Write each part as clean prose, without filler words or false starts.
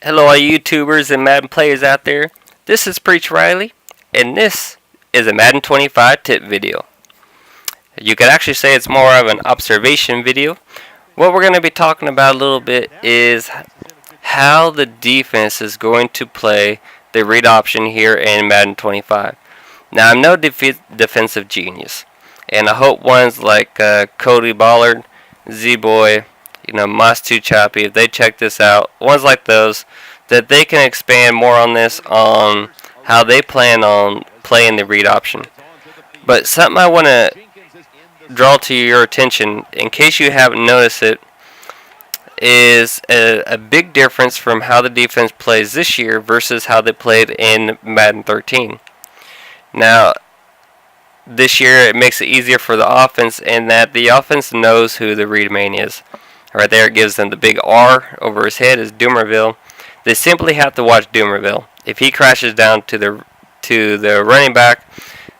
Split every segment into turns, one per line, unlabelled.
Hello all YouTubers and Madden players out there. This is Preach Riley, and this is a Madden 25 tip video. You could actually say it's more of an observation video. What we're going to be talking about a little bit is how the defense is going to play the read option here in Madden 25. Now, I'm no defensive genius, and I hope ones like Cody Ballard, Z-Boy, Moss 2 Choppy, if they check this out, ones like those, that they can expand more on this, on how they plan on playing the read option. But something I want to draw to your attention, in case you haven't noticed it, is a big difference from how the defense plays this year versus how they played in Madden 13. Now, this year it makes it easier for the offense in that the offense knows who the read main is. Right there, it gives them the big R over his head is Doomerville. They simply have to watch Doomerville. If he crashes down to the running back,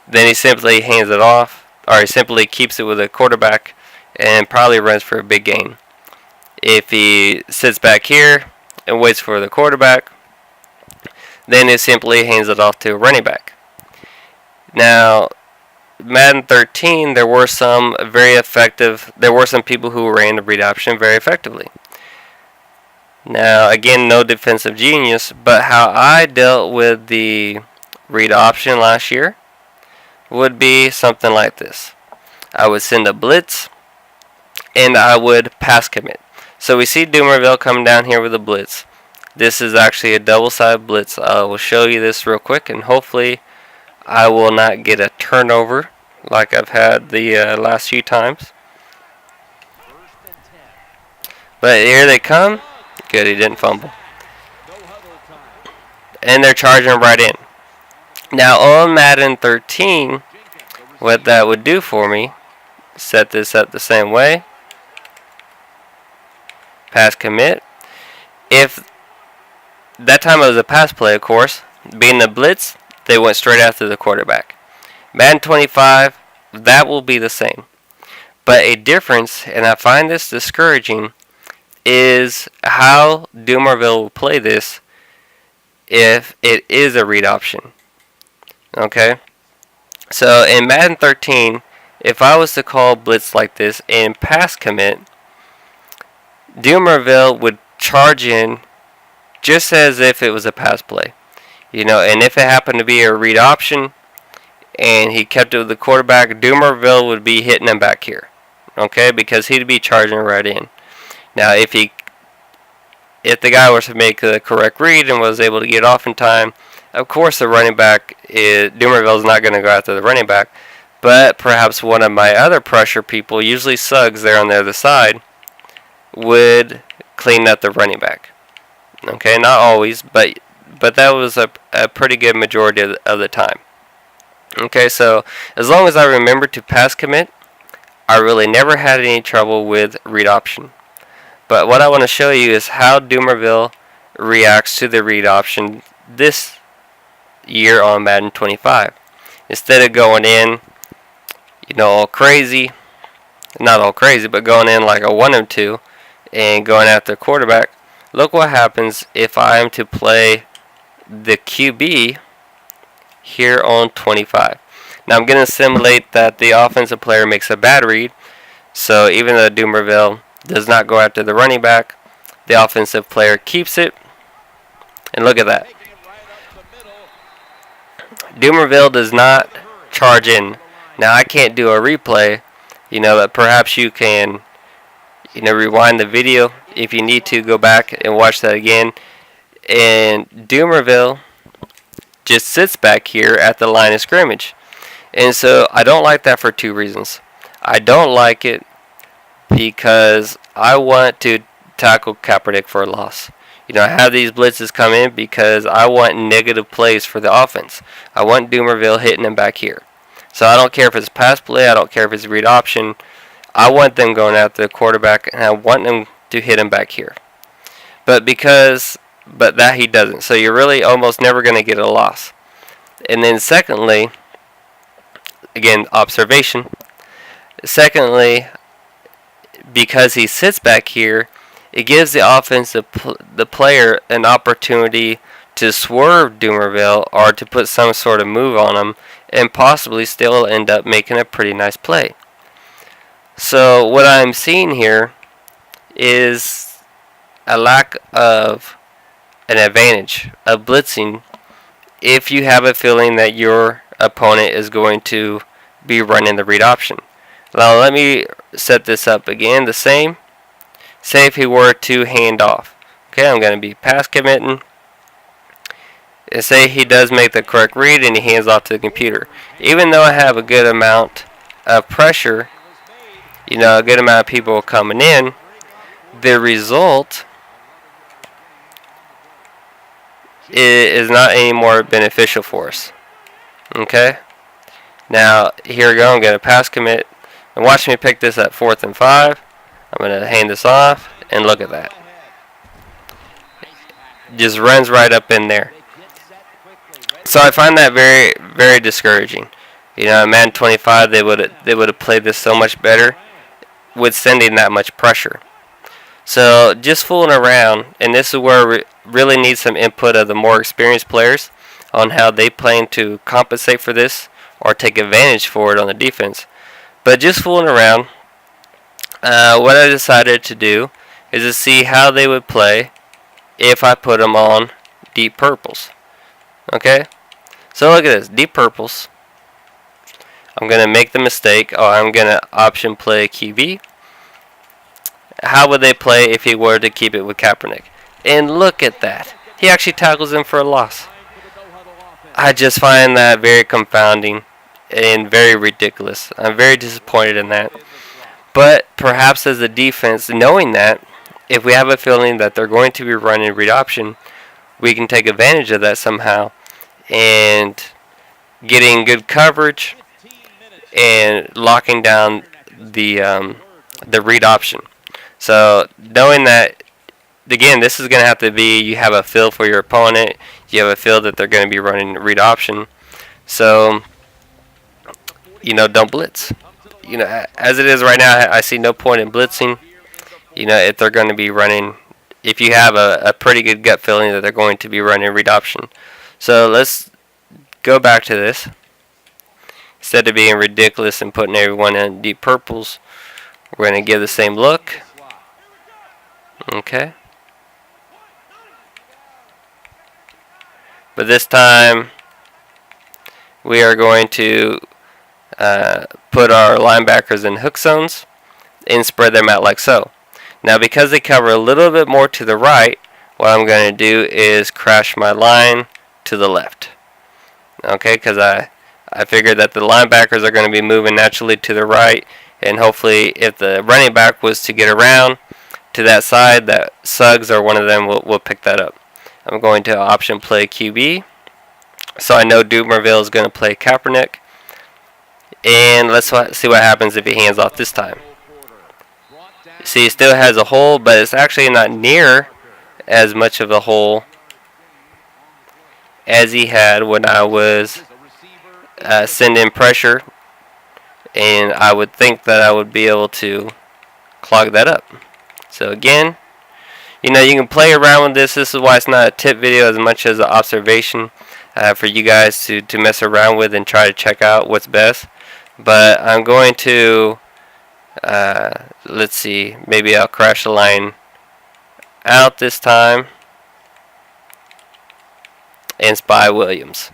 then he simply hands it off, or he simply keeps it with a quarterback and probably runs for a big gain. If he sits back here and waits for the quarterback, then he simply hands it off to a running back. Now, Madden 13, there were some people who ran the read option very effectively. Now, again, no defensive genius, but how I dealt with the read option last year would be something like this. I would send a blitz, and I would pass commit. So we see Doomerville coming down here with a blitz. This is actually a double-sided blitz. I will show you this real quick, and hopefully I will not get a turnover like I've had the last few times. But here they come. Good, he didn't fumble. And they're charging right in. Now on Madden 13, what that would do for me, set this up the same way. Pass commit. If that time it was a pass play, of course, being the blitz, they went straight after the quarterback. Madden 25, that will be the same. But a difference, and I find this discouraging, is how Doomerville will play this if it is a read option. Okay? So in Madden 13, if I was to call blitz like this and pass commit, Doomerville would charge in just as if it was a pass play. And if it happened to be a read option and he kept it with the quarterback, Doomerville would be hitting him back here. Okay? Because he'd be charging right in. Now, if the guy was to make the correct read and was able to get off in time, of course the running back, Doomerville is not going to go after the running back, but perhaps one of my other pressure people, usually Suggs there on the other side, would clean up the running back. Okay, not always, but that was a pretty good majority of the time. Okay, so as long as I remember to pass commit, I really never had any trouble with read option. But what I want to show you is how Doomerville reacts to the read option this year on Madden 25. Instead of going in, all crazy, not all crazy, but going in like a 1-2 and going after the quarterback, look what happens if I am to play the QB here on 25. Now I'm going to simulate that the offensive player makes a bad read, so even though Doomerville does not go after the running back, the offensive player keeps it, and look at that. Doomerville does not charge in. Now I can't do a replay, but perhaps you can, rewind the video if you need to, go back and watch that again. And Doomerville just sits back here at the line of scrimmage. And so I don't like that for two reasons. I don't like it because I want to tackle Kaepernick for a loss. I have these blitzes come in because I want negative plays for the offense. I want Doomerville hitting them back here. So I don't care if it's pass play, I don't care if it's read option. I want them going after the quarterback, and I want them to hit him back here. But that he doesn't. So you're really almost never going to get a loss. And then secondly, again, observation. Secondly, because he sits back here, it gives the the player an opportunity to swerve Doomerville or to put some sort of move on him and possibly still end up making a pretty nice play. So what I'm seeing here is a lack of an advantage of blitzing if you have a feeling that your opponent is going to be running the read option. Now let me set this up again the same. Say if he were to hand off. Okay, I'm going to be pass committing. And say he does make the correct read and he hands off to the computer. Even though I have a good amount of pressure, a good amount of people coming in, the result is not any more beneficial for us. Okay? Now, here we go. I'm going to pass commit. And watch me pick this at 4th and 5. I'm going to hand this off. And look at that. Just runs right up in there. So I find that very, very discouraging. In Madden 25, they would have played this so much better with sending that much pressure. So just fooling around, and this is where we really need some input of the more experienced players on how they plan to compensate for this or take advantage for it on the defense. But just fooling around, what I decided to do is to see how they would play if I put them on deep purples. Okay? So look at this, deep purples. I'm going to make the mistake, I'm going to option play QB. How would they play if he were to keep it with Kaepernick? And look at that. He actually tackles him for a loss. I just find that very confounding and very ridiculous. I'm very disappointed in that. But perhaps as a defense, knowing that, if we have a feeling that they're going to be running read option, we can take advantage of that somehow and getting good coverage and locking down the read option. So knowing that, again, this is going to have to be, you have a feel for your opponent, you have a feel that they're going to be running read option. So, don't blitz. As it is right now, I see no point in blitzing. If they're going to be running, if you have a pretty good gut feeling that they're going to be running read option. So let's go back to this. Instead of being ridiculous and putting everyone in deep purples, we're going to give the same look. Okay. But this time, we are going to put our linebackers in hook zones and spread them out like so. Now, because they cover a little bit more to the right, what I'm going to do is crash my line to the left. Okay, because I figured that the linebackers are going to be moving naturally to the right, and hopefully if the running back was to get around to that side, that Suggs or one of them will pick that up. I'm going to option play QB. So I know Doomerville is going to play Kaepernick. And let's see what happens if he hands off this time. See, he still has a hole, but it's actually not near as much of a hole as he had when I was sending pressure. And I would think that I would be able to clog that up. So again, you can play around with this. This is why it's not a tip video as much as an observation for you guys to mess around with and try to check out what's best. But I'm going to, let's see, maybe I'll crash the line out this time and spy Williams.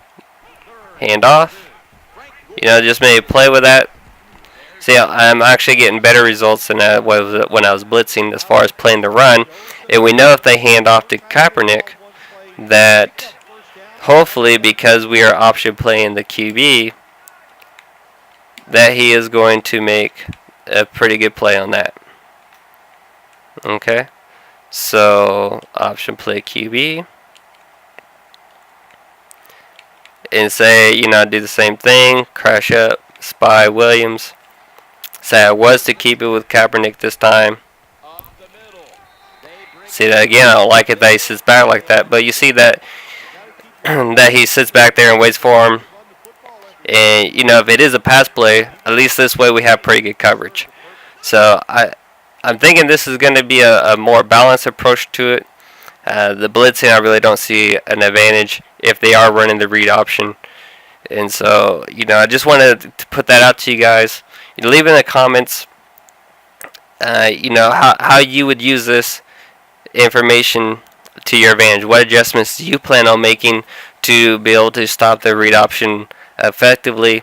Hand off. Just maybe play with that. See, I'm actually getting better results than I was when I was blitzing as far as playing the run. And we know if they hand off to Kaepernick that hopefully because we are option playing the QB, that he is going to make a pretty good play on that. Okay, so option play QB. And say, do the same thing, crash up, spy Williams. Say I was to keep it with Kaepernick this time. See that again, I don't like it that he sits back like that, but you see that that he sits back there and waits for him. And if it is a pass play, at least this way we have pretty good coverage. So I'm thinking this is going to be a more balanced approach to it. The blitzing, I really don't see an advantage if they are running the read option. And so, I just wanted to put that out to you guys. Leave in the comments, how you would use this information to your advantage. What adjustments do you plan on making to be able to stop the read option effectively?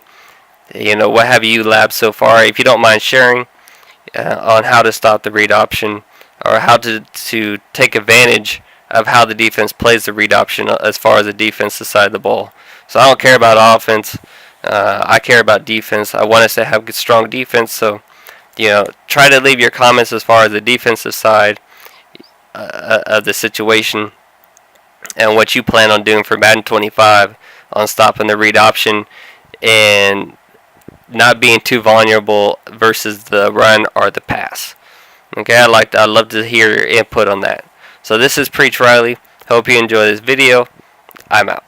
What have you labbed so far? If you don't mind sharing on how to stop the read option, or how to take advantage of how the defense plays the read option as far as the defensive side of the ball. So I don't care about offense. I care about defense. I want us to have strong defense. So, try to leave your comments as far as the defensive side of the situation and what you plan on doing for Madden 25 on stopping the read option and not being too vulnerable versus the run or the pass. Okay, I'd love to hear your input on that. So this is Preach Riley. Hope you enjoy this video. I'm out.